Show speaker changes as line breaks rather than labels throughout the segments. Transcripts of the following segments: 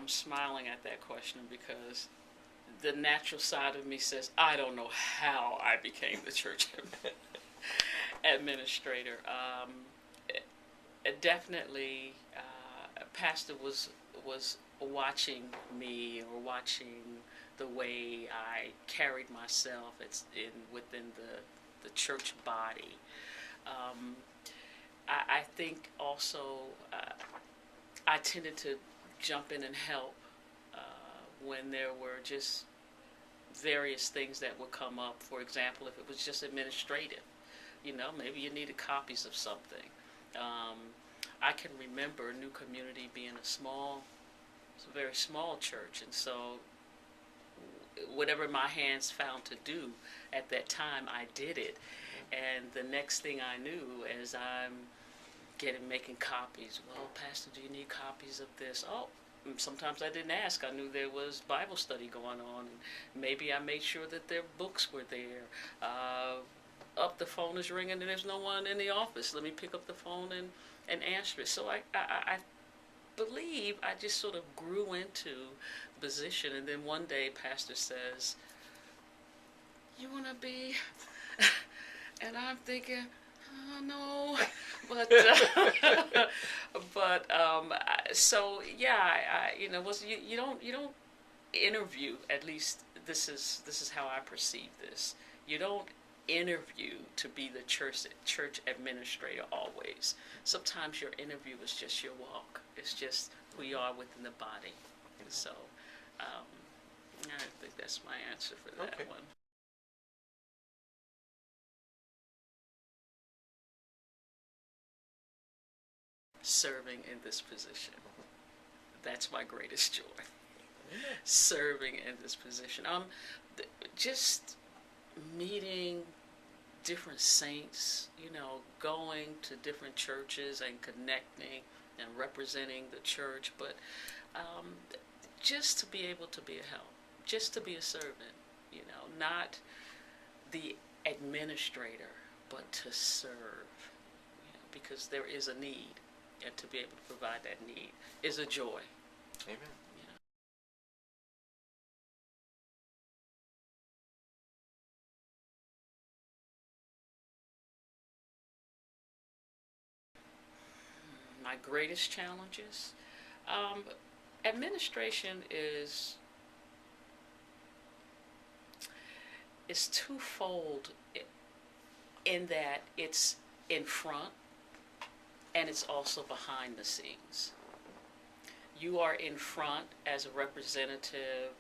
I'm smiling at that question because the natural side of me says, I don't know how I became the church administrator. Definitely, Pastor was watching me or watching the way I carried myself. It's in within the church body. Um, I think also I tended to jump in and help uh, when there were just various things that would come up. For example, if it was just administrative, maybe you needed copies of something. Um, I can remember New Community being it's a very small church, and so whatever my hands found to do at that time, I did it. And the next thing I knew, as I'm making copies, well, Pastor, do you need copies of this? Oh, sometimes I didn't ask. I knew there was Bible study going on, and maybe I made sure that their books were there. Up, the phone is ringing, and there's no one in the office. Let me pick up the phone and answer it. So I believe I just sort of grew into the position, and then one day, Pastor says, "You want to be?" And I'm thinking, oh, no, but so yeah, you don't interview. At least this is how I perceive this. You don't interview to be the church administrator always. Sometimes your interview is just your walk. It's just who you are within the body. And so I think that's my answer for that one. Serving in this position. That's my greatest joy. Serving in this position. Just meeting different saints, going to different churches and connecting and representing the church, but um, just to be able to be a help, just to be a servant, not the administrator, but to serve, because there is a need, and to be able to provide that need is a joy.
Amen.
My greatest challenges, um, administration is twofold in that it's in front and it's also behind the scenes. You are in front as a representative,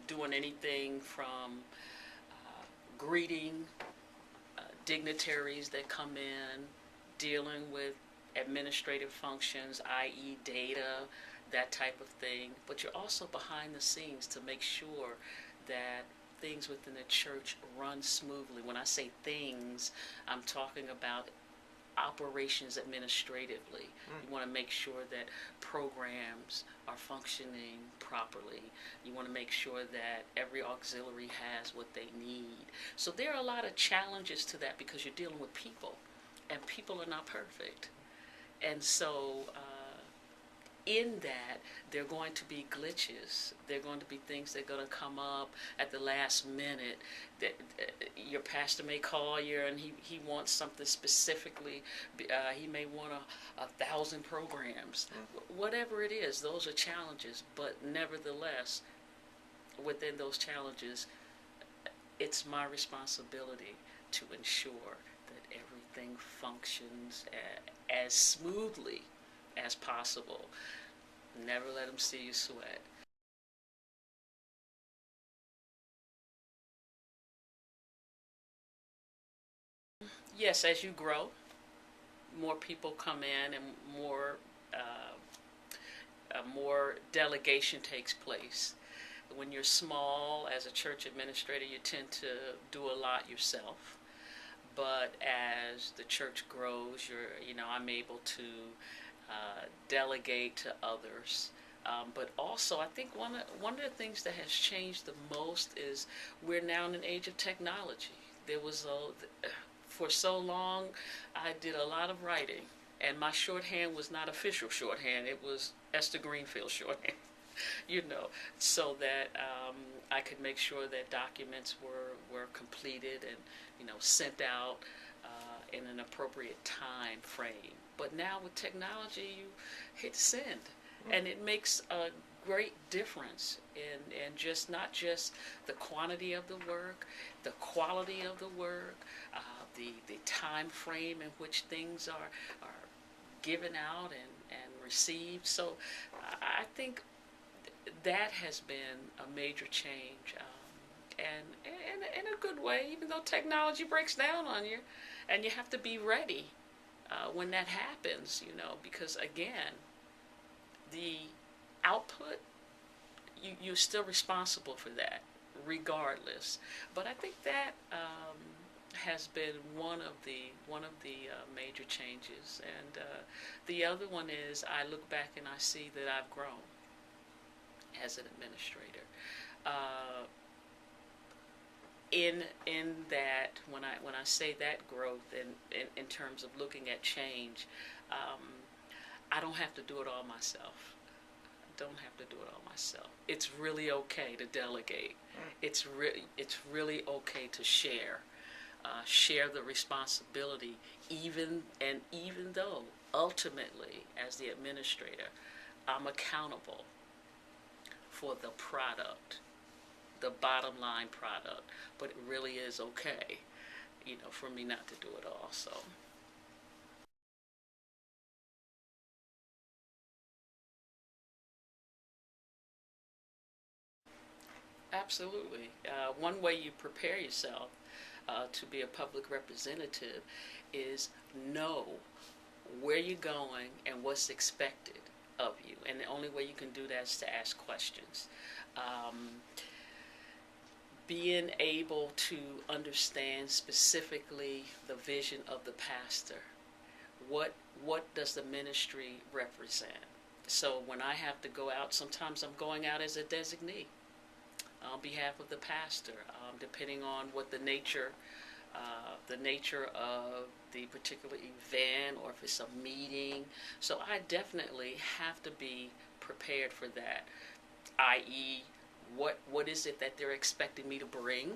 doing anything from greeting dignitaries that come in, dealing with administrative functions, i.e. data, that type of thing. But you're also behind the scenes to make sure that things within the church run smoothly. When I say things, I'm talking about operations administratively. You want to make sure that programs are functioning properly. You want to make sure that every auxiliary has what they need. So there are a lot of challenges to that because you're dealing with people, and people are not perfect. And so in that, there are going to be glitches. There are going to be things that are going to come up at the last minute. That your pastor may call you and he wants something specifically. He may want 1,000 programs. Whatever it is, those are challenges. But nevertheless, within those challenges, it's my responsibility to ensure that everything functions as smoothly as possible. Never let them see you sweat. Yes, as you grow, more people come in and more delegation takes place. When you're small as a church administrator, you tend to do a lot yourself. But as the church grows, I'm able to delegate to others. But also, I think one of the things that has changed the most is we're now in an age of technology. For so long, I did a lot of writing, and my shorthand was not official shorthand. It was Esther Greenfield shorthand. so that I could make sure that documents were completed and, sent out in an appropriate time frame. But now with technology, you hit send, and it makes a great difference in just not just the quantity of the work, the quality of the work, the time frame in which things are given out and received. So I think that has been a major change, and in a good way, even though technology breaks down on you, and you have to be ready when that happens, because again, the output, you're still responsible for that, regardless. But I think that has been one of the major changes, and the other one is I look back and I see that I've grown as an administrator. In that, when I say that growth in terms of looking at change, I don't have to do it all myself. Don't have to do it all myself. It's really okay to delegate. It's really okay to share the responsibility, even though ultimately, as the administrator, I'm accountable for the product, the bottom line product. But it really is okay, for me not to do it all. So. Absolutely. One way you prepare yourself to be a public representative is know where you're going and what's expected of you. And the only way you can do that is to ask questions. Being able to understand specifically the vision of the pastor. What does the ministry represent? So when I have to go out, sometimes I'm going out as a designee on behalf of the pastor, depending on what the nature of the particular event, or if it's a meeting. So I definitely have to be prepared for that, i.e., what is it that they're expecting me to bring?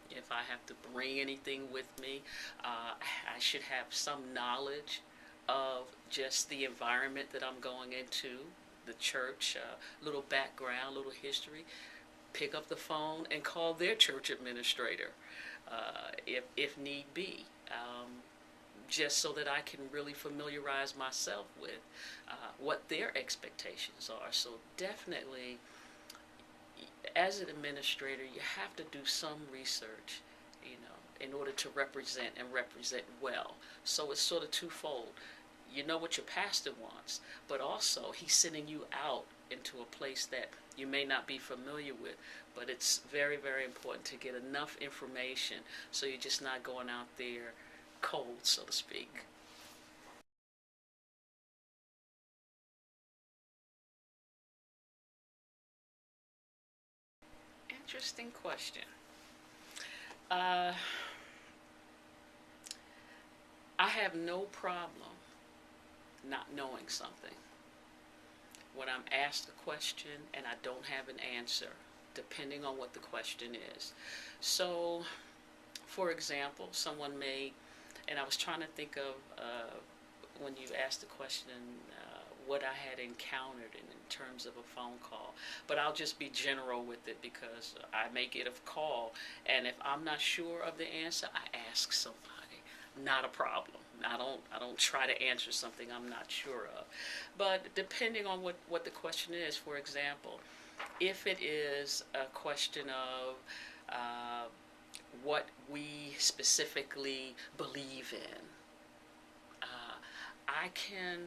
If I have to bring anything with me, I should have some knowledge of just the environment that I'm going into, the church, little background, little history. Pick up the phone and call their church administrator if need be, just so that I can really familiarize myself with what their expectations are. So definitely, as an administrator, you have to do some research, in order to represent well. So it's sort of twofold. You know what your pastor wants, but also he's sending you out into a place that you may not be familiar with. But it's very, very important to get enough information so you're just not going out there cold, so to speak. Interesting question. Uh, I have no problem not knowing something. When I'm asked a question and I don't have an answer, depending on what the question is. So, for example, someone may, and I was trying to think of when you asked the question, what I had encountered in terms of a phone call. But I'll just be general with it because I may get a call, and if I'm not sure of the answer, I ask somebody. Not a problem. I don't try to answer something I'm not sure of. But depending on what the question is, for example, if it is a question of what we specifically believe in, I can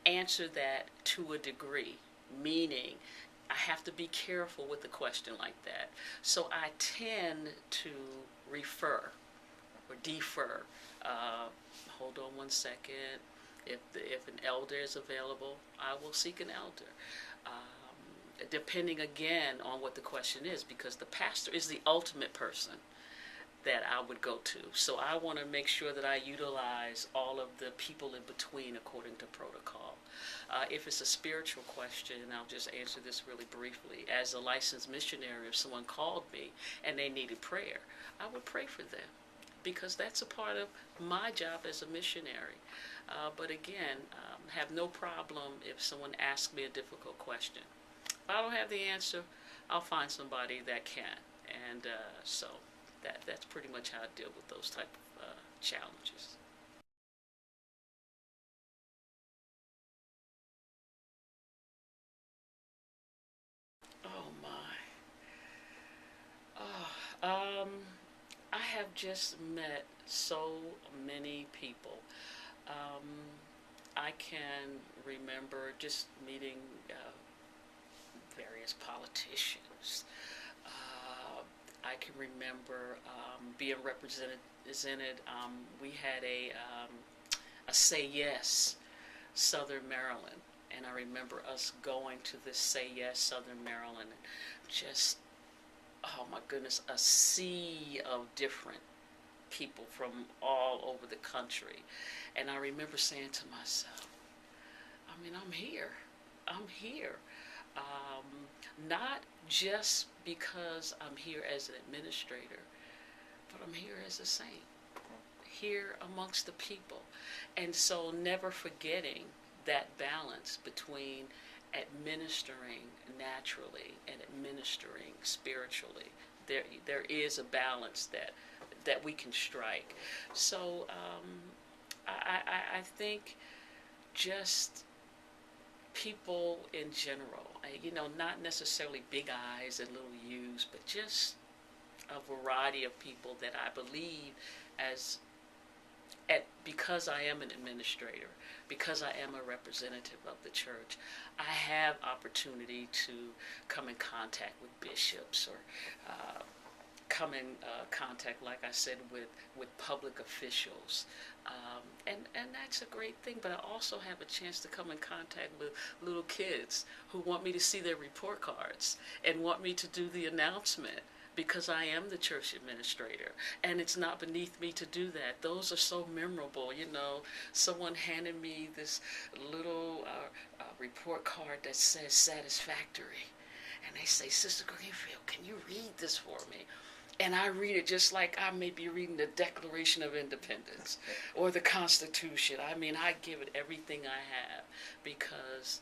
answer that to a degree, meaning I have to be careful with a question like that. So I tend to refer or defer. Hold on one second. If an elder is available, I will seek an elder. Depending again on what the question is, because the pastor is the ultimate person. that I would go to. So I want to make sure that I utilize all of the people in between according to protocol. If it's a spiritual question, and I'll just answer this really briefly, as a licensed missionary, if someone called me and they needed prayer, I would pray for them because that's a part of my job as a missionary. But again, have no problem if someone asks me a difficult question. If I don't have the answer, I'll find somebody that can. And so that's pretty much how I deal with those type of challenges. Oh my. Oh, I have just met so many people. Um, I can remember just meeting various politicians. I can remember being represented. We had a Say Yes Southern Maryland, and I remember us going to this Say Yes Southern Maryland, and just oh my goodness, a sea of different people from all over the country, and I remember saying to myself, I mean, I'm here. I'm here. Um, Not just because I'm here as an administrator, but I'm here as a saint, here amongst the people. And so never forgetting that balance between administering naturally and administering spiritually. There is a balance that we can strike. So I think just people in general, not necessarily big I's and little U's, but just a variety of people that I believe as because I am an administrator, because I am a representative of the church, I have opportunity to come in contact with bishops or come in contact, like I said, with public officials. And that's a great thing, but I also have a chance to come in contact with little kids who want me to see their report cards and want me to do the announcement because I am the church administrator, and it's not beneath me to do that. Those are so memorable, someone handed me this little report card that says satisfactory, and they say, Sister Greenfield, can you read this for me? And I read it just like I may be reading the Declaration of Independence or the Constitution. I mean, I give it everything I have because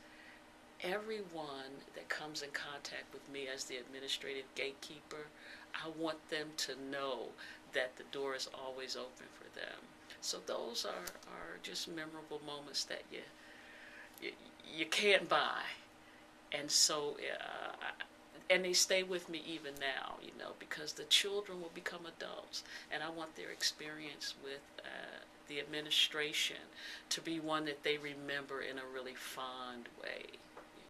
everyone that comes in contact with me as the administrative gatekeeper, I want them to know that the door is always open for them. So those are just memorable moments that you can't buy. And so and they stay with me even now, because the children will become adults, and I want their experience with the administration to be one that they remember in a really fond way.